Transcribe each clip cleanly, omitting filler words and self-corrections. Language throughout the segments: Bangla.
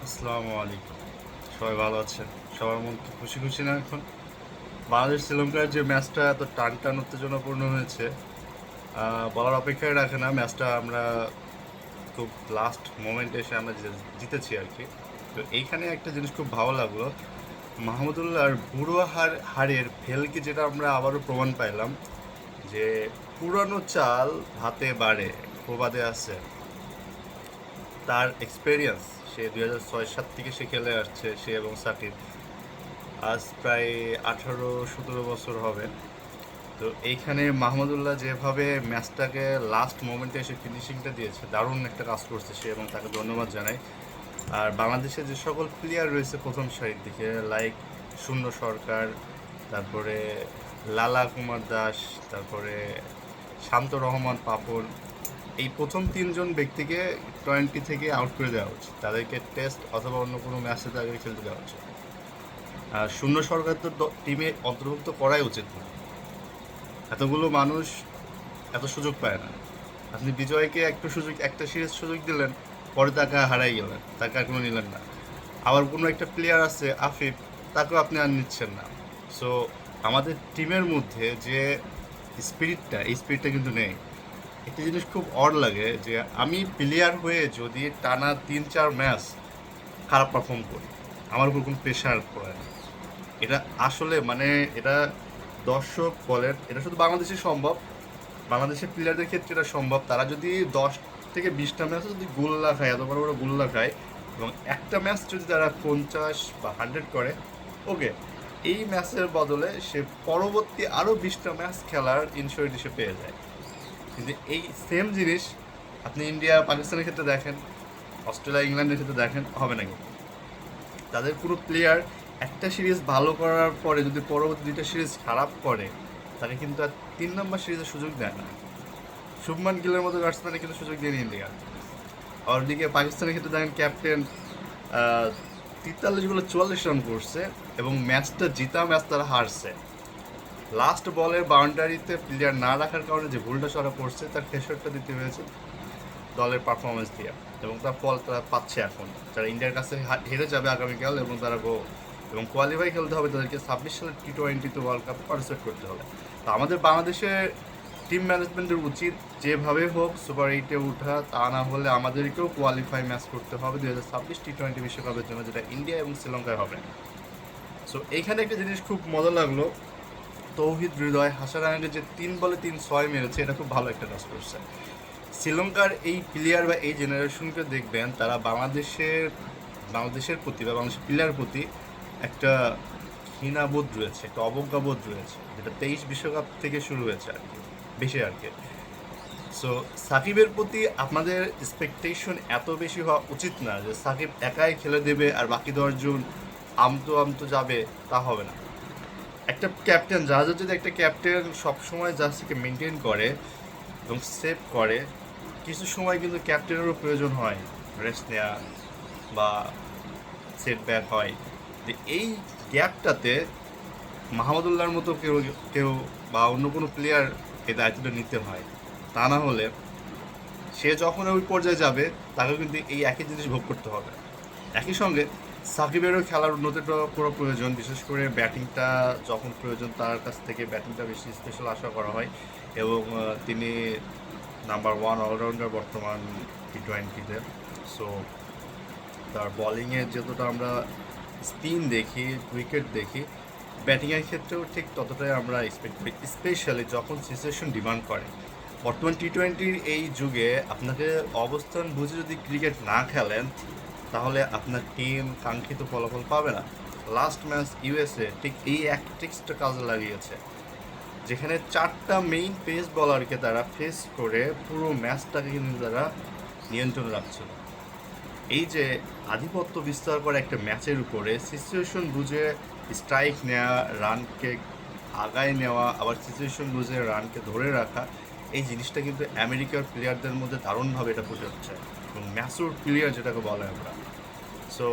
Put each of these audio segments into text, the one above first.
আসসালামু আলাইকুম। সবাই ভালো আছেন? সবার মন কি খুশি খুশি না এখন? বাংলাদেশ শ্রীলঙ্কার যে ম্যাচটা এত টান টান উত্তেজনাপূর্ণ হয়েছে, বলার অপেক্ষায় রাখে না। ম্যাচটা আমরা খুব লাস্ট মোমেন্টে এসে আমরা জিতেছি আর কি। তো এইখানে একটা জিনিস খুব ভালো লাগলো, মাহমুদুল্লাহর বুড়ো হাড়ের ভেলকি, যেটা আমরা আবারও প্রমাণ পাইলাম যে পুরানো চাল ভাতে বাড়ে, প্রবাদে আছে। তার এক্সপেরিয়েন্স, সে 2006-07 থেকে সে খেলে আসছে, সে এবং সাকিব। আজ প্রায় 18-17 বছর হবে। তো এইখানে মাহমুদুল্লাহ যেভাবে ম্যাচটাকে লাস্ট মোমেন্টে এসে ফিনিশিংটা দিয়েছে, দারুণ একটা কাজ করছে সে, এবং তাকে ধন্যবাদ জানাই। আর বাংলাদেশে যে সকল প্লেয়ার রয়েছে প্রথম সারির দিকে, লাইক শূন্য সরকার, তারপরে লালা কুমার দাস, তারপরে শান্ত রহমান পাপন, এই প্রথম তিনজন ব্যক্তিকে টোয়েন্টি থেকে আউট করে দেওয়া উচিত। তাদেরকে টেস্ট অথবা অন্য কোনো ম্যাচে তাদেরকে খেলতে দেওয়া উচিত। আর শূন্য সরকার তো টিমে অন্তর্ভুক্ত করাই উচিত না। এতগুলো মানুষ এত সুযোগ পায় না। আপনি বিজয়কে একটা সিরিজ সুযোগ দিলেন, পরে তাকে হারাই গেলেন, তাকে আর কোনো নিলেন না। আবার কোনো একটা প্লেয়ার আছে আফিফ, তাকেও আপনি আর নিচ্ছেন না। সো আমাদের টিমের মধ্যে যে স্পিরিটটা, এই স্পিরিটটা কিন্তু নেই। একটা জিনিস খুব অড লাগে যে আমি প্লেয়ার হয়ে যদি টানা 3-4 ম্যাচ খারাপ পারফর্ম করি, আমার উপর কোনো প্রেশার পড়ে না। এটা আসলে মানে এটা দর্শক বলেন, এটা শুধু বাংলাদেশে সম্ভব, বাংলাদেশের প্লেয়ারদের ক্ষেত্রে এটা সম্ভব। তারা যদি 10 থেকে 20টা ম্যাচে যদি গোল্লা খায়, এত বড় বড় গোল্লা খায়, এবং একটা ম্যাচ যদি তারা 50 বা 100 করে, ওকে, এই ম্যাচের বদলে সে পরবর্তী আরও 20টা ম্যাচ খেলার ইনশিওরিটি সে পেয়ে যায়। কিন্তু এই সেম জিনিস আপনি ইন্ডিয়া পাকিস্তানের ক্ষেত্রে দেখেন, অস্ট্রেলিয়া ইংল্যান্ডের ক্ষেত্রে দেখেন, হবে না কিন্তু। তাদের পুরো প্লেয়ার একটা সিরিজ ভালো করার পরে যদি পরবর্তী 2টা সিরিজ খারাপ করে, তাকে কিন্তু আর 3 নম্বর সিরিজের সুযোগ দেয় না। শুভমান গিলের মতো ব্যাটসম্যানে কিন্তু সুযোগ দেয়নি ইন্ডিয়া। অন্যদিকে পাকিস্তানের ক্ষেত্রে দেখেন ক্যাপ্টেন 43 বলে 44 রান করছে, এবং ম্যাচটা জিতা ম্যাচ তারা হারছে। লাস্ট বলের বাউন্ডারিতে প্লেয়ার না রাখার কারণে যে ভুলটা তারা করছে, তার খেসারটা দিতে হয়েছে দলের পারফরমেন্স দিয়ে, এবং তার ফল তারা পাচ্ছে এখন। যারা ইন্ডিয়ার কাছে হেরে যাবে আগামীকাল, এবং তারা এবং কোয়ালিফাই খেলতে হবে তাদেরকে 26 সালের T20 ওয়ার্ল্ড কাপে পার্টিসিপেট করতে হবে। তো আমাদের বাংলাদেশের টিম ম্যানেজমেন্টের উচিত যেভাবে হোক সুপার 8-এ ওঠা, তা না হলে আমাদেরকেও কোয়ালিফাই ম্যাচ করতে হবে 2026 T20 বিশ্বকাপের জন্য, যেটা ইন্ডিয়া এবং শ্রীলঙ্কায় হবে। সো এইখানে একটা জিনিস খুব মজা লাগলো, তৌহিদ হৃদয় হাসারাঙ্গে যে 3 বলে 3 ছয় মেরেছে, এটা খুব ভালো একটা কাজ করছে। শ্রীলঙ্কার এই প্লেয়ার বা এই জেনারেশনকে দেখবেন, তারা বাংলাদেশের প্রতি বা বাংলাদেশের প্লেয়ার প্রতি একটা ঘৃণাবোধ রয়েছে, একটা অবজ্ঞাবোধ রয়েছে, যেটা 23 বিশ্বকাপ থেকে শুরু হয়েছে আর কি, বেশি আর কি। সো সাকিবের প্রতি আপনাদের এক্সপেকটেশন এত বেশি হওয়া উচিত না যে সাকিব একাই খেলে দেবে আর বাকি 10জন আমতো আমতো যাবে, তা হবে না। একটা ক্যাপ্টেন, জাহাজের যদি একটা ক্যাপ্টেন সবসময় জাহাজকে মেনটেন করে এবং সেভ করে, কিছু সময় কিন্তু ক্যাপ্টেনেরও প্রয়োজন হয় রেস্ট নেওয়া বা সেটব্যাক হয়। তো এই গ্যাপটাতে মাহমুদুল্লাহর মতো কেউ কেউ বা অন্য কোনো প্লেয়ার এই দায়িত্বটা নিতে হয়। তা না হলে সে যখন ওই পর্যায়ে যাবে, তাকে কিন্তু এই একই জিনিস ভোগ করতে হবে। একই সঙ্গে সাকিবেরও খেলার উন্নতিটা পুরো প্রয়োজন, বিশেষ করে ব্যাটিংটা যখন প্রয়োজন, তার কাছ থেকে ব্যাটিংটা বেশি স্পেশাল আশা করা হয়। এবং তিনি নাম্বার 1 অলরাউন্ডার বর্তমান T20-তে। সো তার বলিংয়ে যতটা আমরা স্পিন দেখি, উইকেট দেখি, ব্যাটিংয়ের ক্ষেত্রেও ঠিক ততটাই আমরা এক্সপেক্ট করি, স্পেশালি যখন সিচুয়েশন ডিমান্ড করে। বর্তমান T20-র এই যুগে আপনাকে অবস্থান বুঝে যদি ক্রিকেট না খেলেন, তাহলে আপনার টিম কাঙ্ক্ষিত ফলাফল পাবে না। লাস্ট ম্যাচ ইউএসএ ঠিক এই এক ট্রিক্সটা কাজে লাগিয়েছে, যেখানে 4টা মেইন পেস বলারকে তারা ফেস করে পুরো ম্যাচটাকে কিন্তু তারা নিয়ন্ত্রণে রাখছিল। এই যে আধিপত্য বিস্তার করে একটা ম্যাচের উপরে, সিচুয়েশন বুঝে স্ট্রাইক নেওয়া, রানকে আগায় নেওয়া, আবার সিচুয়েশন বুঝে রানকে ধরে রাখা, এই জিনিসটা কিন্তু আমেরিকার প্লেয়ারদের মধ্যে দারুণভাবে এটা ফুটে উঠছে, এবং ম্যাচুর প্লেয়ার যেটাকে বলে আমরা। সো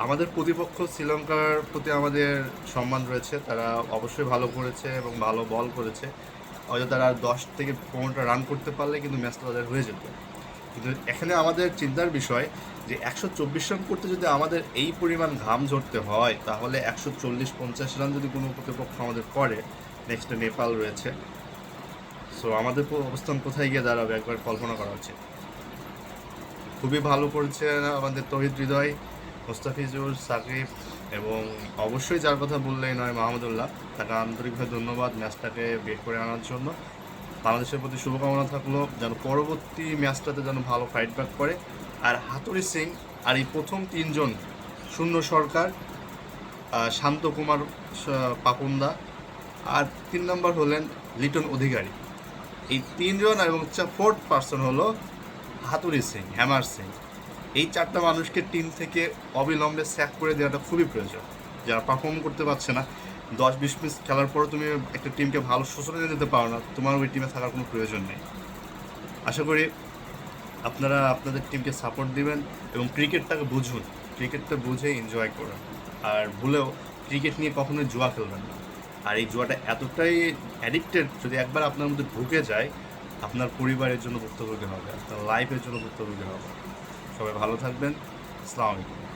আমাদের প্রতিপক্ষ শ্রীলঙ্কার প্রতি আমাদের সম্মান রয়েছে, তারা অবশ্যই ভালো করেছে এবং ভালো বল করেছে। হয়তো তারা 10 থেকে 15টা রান করতে পারলে কিন্তু ম্যাচটা তাদের হয়ে যেত। কিন্তু এখানে আমাদের চিন্তার বিষয় যে 124 রান করতে যদি আমাদের এই পরিমাণ ঘাম ঝরতে হয়, তাহলে 140-50 রান যদি কোনো প্রতিপক্ষ আমাদের করে, নেক্সটে নেপাল রয়েছে, সো আমাদের অবস্থান কোথায় গিয়ে দাঁড়াবে একবার কল্পনা করা উচিত। খুবই ভালো করেছে আমাদের তৌহিদ হৃদয়, মোস্তাফিজুর, সাকিব এবং অবশ্যই যার কথা বললেই নয় মাহমুদুল্লাহ, তাকে আন্তরিকভাবে ধন্যবাদ ম্যাচটাকে বের করে আনার জন্য। বাংলাদেশের প্রতি শুভকামনা থাকলো যেন পরবর্তী ম্যাচটাতে যেন ভালো ফাইট ব্যাক করে। আর হাতুড়ি সিং আর এই প্রথম তিনজন, শূন্য সরকার, শান্ত কুমার পাপুন্দা, আর 3 নম্বর হলেন লিটন অধিকারী, এই তিনজন এবং ফোর্থ পার্সন হলো হাতুড়ি সিং, হ্যামার সিং। এই 4টা মানুষকে টিম থেকে অবিলম্বে স্যাক করে দেওয়াটা খুবই প্রয়োজন। যারা পারফর্ম করতে পারছে না, 10-20 মিনিট খেলার পরও তুমি একটা টিমকে ভালো সূচনা দিতে পারো না, তোমার ওই টিমে থাকার কোনো প্রয়োজন নেই। আশা করি আপনারা আপনাদের টিমকে সাপোর্ট দিবেন এবং ক্রিকেটটাকে বুঝুন, ক্রিকেটটা বুঝে এনজয় করুন। আর ভুলেও ক্রিকেট নিয়ে কখনোই জুয়া খেলবেন না। আর এই জুয়াটা এতটাই অ্যাডিক্টেড, যদি একবার আপনার মধ্যে ঢুকে যায়, আপনার পরিবারের জন্য ভুক্তভোগী হবে, আপনার লাইফের জন্য ভুক্তভোগী হবে। সবাই ভালো থাকবেন। আসসালামু আলাইকুম।